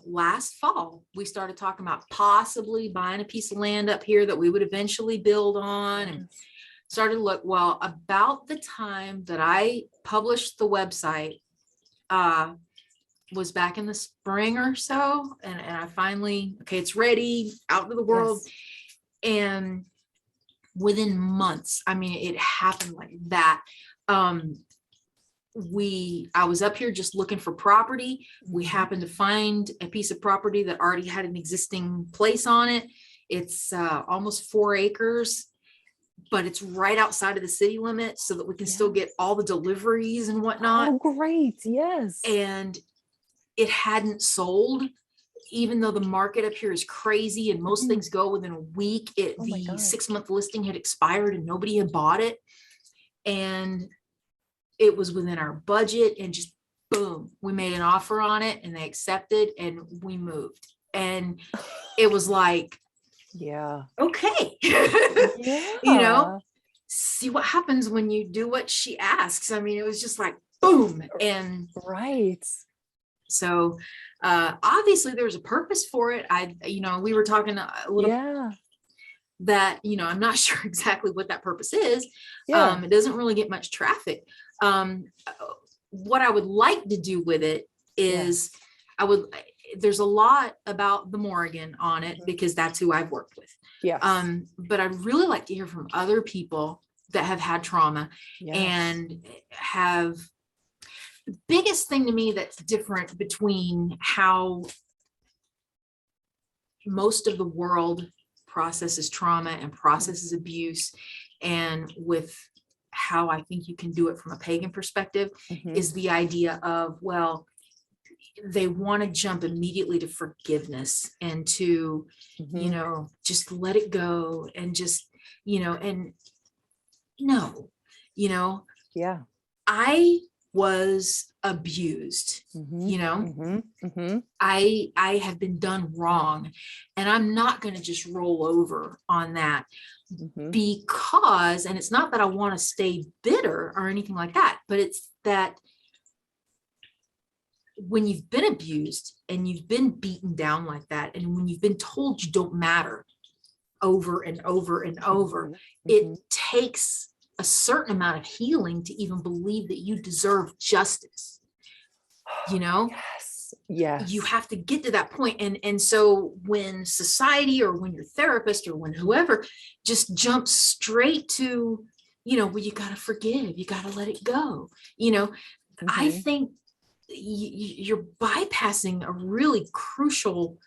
last fall, we started talking about possibly buying a piece of land up here that we would eventually build on, and started to look. Well, about the time that I published the website was back in the spring or so, and I finally, it's ready, out to the world. And within months, it happened like that. I was up here just looking for property. We happened to find a piece of property that already had an existing place on it. It's almost 4 acres, but it's right outside of the city limits, so that we can still get all the deliveries and whatnot. Oh, great. Yes. And it hadn't sold, even though the market up here is crazy and most things go within a week. The 6-month listing had expired and nobody had bought it. And it was within our budget, and just boom, we made an offer on it, and they accepted, and we moved. And it was like, okay, see what happens when you do what she asks. It was just like, boom. And so obviously there was a purpose for it. We were talking a little that, I'm not sure exactly what that purpose is. It doesn't really get much traffic. What I would like to do with it is there's a lot about the Morrigan on it, because that's who I've worked with. But I'd really like to hear from other people that have had trauma and have. The biggest thing to me that's different between how most of the world processes trauma and processes abuse, and with how I think you can do it from a pagan perspective, is the idea of, well, they want to jump immediately to forgiveness and to, just let it go, and just, and no, I was abused, I have been done wrong, and I'm not going to just roll over on that, because, and it's not that I want to stay bitter or anything like that, but it's that when you've been abused and you've been beaten down like that, and when you've been told you don't matter over and over and over, it takes a certain amount of healing to even believe that you deserve justice. Yes. You have to get to that point. And so when society, or when your therapist, or when whoever just jumps straight to, well, you got to forgive, you got to let it go. I think you're bypassing a really crucial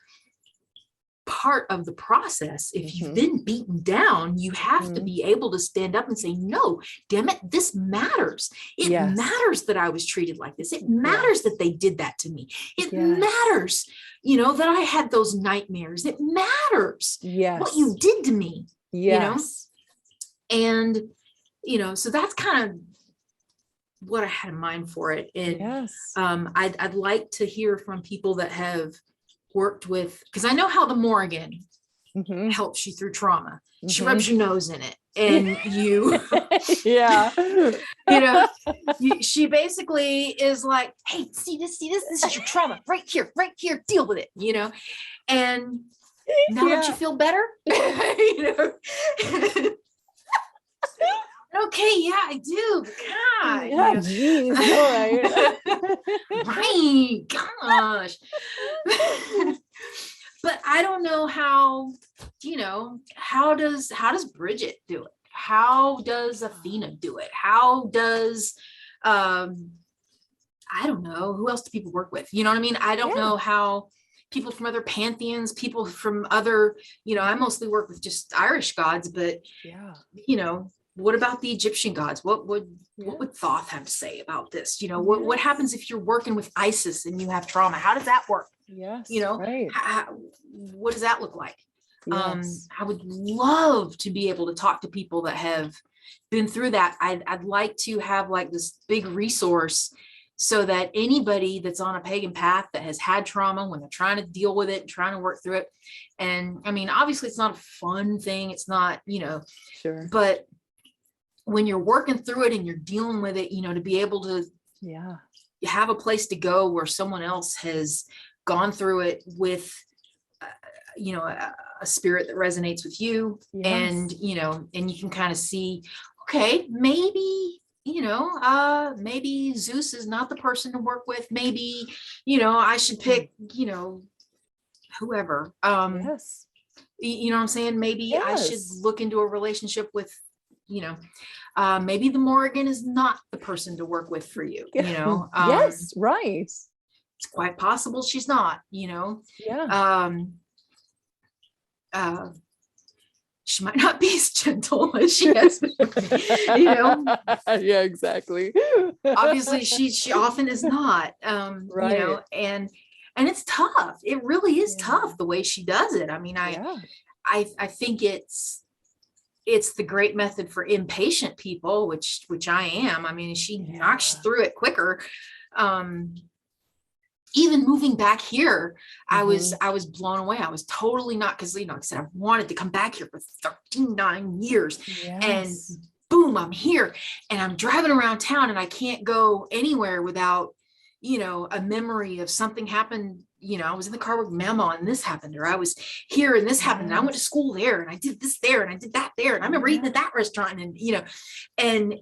part of the process. If you've been beaten down, you have to be able to stand up and say, no, damn it, this matters. It matters that I was treated like this. It matters that they did that to me. It matters, that I had those nightmares. It matters what you did to me, and, so that's kind of what I had in mind for it. And I'd like to hear from people that have worked with, because I know how the Morrigan helps you through trauma. She rubs your nose in it, and you, she basically is like, hey, see this, this is your trauma right here, deal with it, and now don't you feel better? Okay, yeah, I do. God, yeah, geez, all right. Right, gosh. But I don't know how, how does Bridget do it? How does Athena do it? How does, I don't know, who else do people work with? You know what I mean? I don't know how people from other pantheons, people from other, I mostly work with just Irish gods, but, what about the Egyptian gods? What would Thoth have to say about this? What happens if you're working with Isis and you have trauma? How does that work? Yes. Right. What does that look like? Yes. I would love to be able to talk to people that have been through that. I'd like to have like this big resource so that anybody that's on a pagan path that has had trauma, when they're trying to deal with it and trying to work through it. And I mean, obviously it's not a fun thing. It's not, sure. But when you're working through it and you're dealing with it, to be able to have a place to go where someone else has gone through it with, a spirit that resonates with you. And, and you can kind of see, okay, maybe, maybe Zeus is not the person to work with. Maybe, I should pick, whoever, you know what I'm saying? Maybe I should look into a relationship with, maybe the Morrigan is not the person to work with for you, yes, right. It's quite possible she's not, she might not be as gentle as she has been, yeah, exactly. Obviously she often is not, right. And it's tough. It really is tough the way she does it. I mean, I think it's the great method for impatient people, which I am. I mean, she knocks through it quicker. Even moving back here, I was blown away. I was totally not, because, like I said, I've wanted to come back here for 39 years. And boom, I'm here and I'm driving around town and I can't go anywhere without, a memory of something happened. I was in the car with Momma and this happened, or I was here and this happened. And I went to school there and I did this there and I did that there. And I remember eating at that restaurant and, and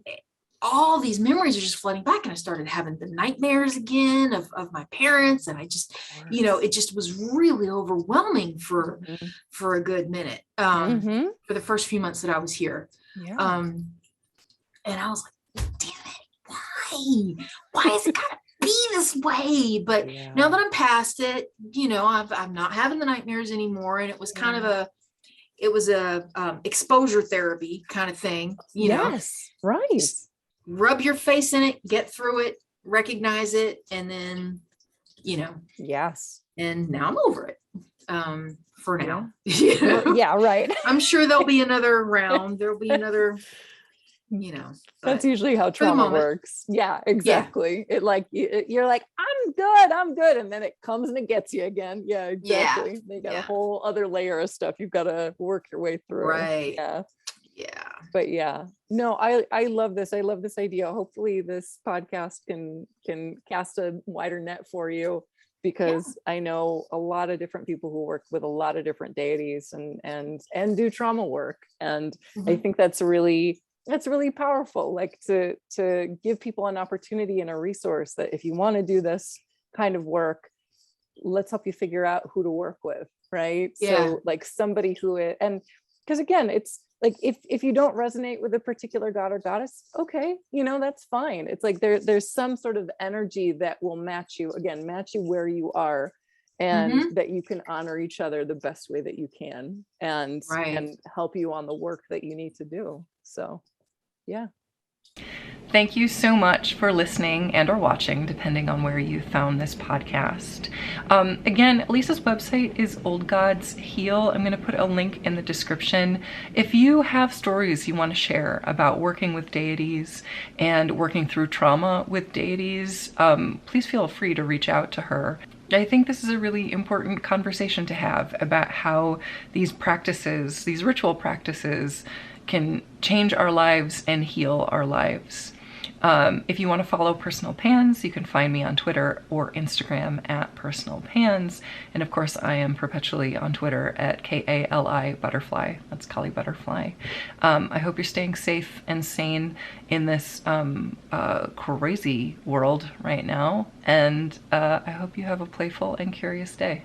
all these memories are just flooding back. And I started having the nightmares again of my parents. And I just, it just was really overwhelming for a good minute, for the first few months that I was here. And I was like, damn it, why is it gotta be this way? But now that I'm past it, I'm not having the nightmares anymore. And it was kind of a exposure therapy kind of thing, right. Just rub your face in it, get through it, recognize it, and then, and now I'm over it. For now. Yeah, right. I'm sure there'll be another round. There'll be another, that's usually how trauma works. Yeah, exactly. It like, you're like, I'm good. And then it comes and it gets you again. Yeah, exactly. They got a whole other layer of stuff you've got to work your way through. Right. Yeah. But no, I love this. I love this idea. Hopefully this podcast can cast a wider net for you, because I know a lot of different people who work with a lot of different deities and do trauma work. And I think that's really powerful, like to give people an opportunity and a resource that if you want to do this kind of work, let's help you figure out who to work with. Right. So like somebody and because again, it's like, if you don't resonate with a particular god or goddess, okay, that's fine. It's like there's some sort of energy that will match you where you are, and that you can honor each other the best way that you can, and help you on the work that you need to do. So, yeah. Thank you so much for listening and or watching, depending on where you found this podcast. Again, Lisa's website is Old Gods Heal. I'm going to put a link in the description. If you have stories you want to share about working with deities and working through trauma with deities, please feel free to reach out to her. I think this is a really important conversation to have about how these practices, these ritual practices, can change our lives and heal our lives. If you want to follow Personal Pans, you can find me on Twitter or Instagram at Personal Pans. And of course, I am perpetually on Twitter at KALI Butterfly. That's Kali Butterfly. I hope you're staying safe and sane in this crazy world right now. And I hope you have a playful and curious day.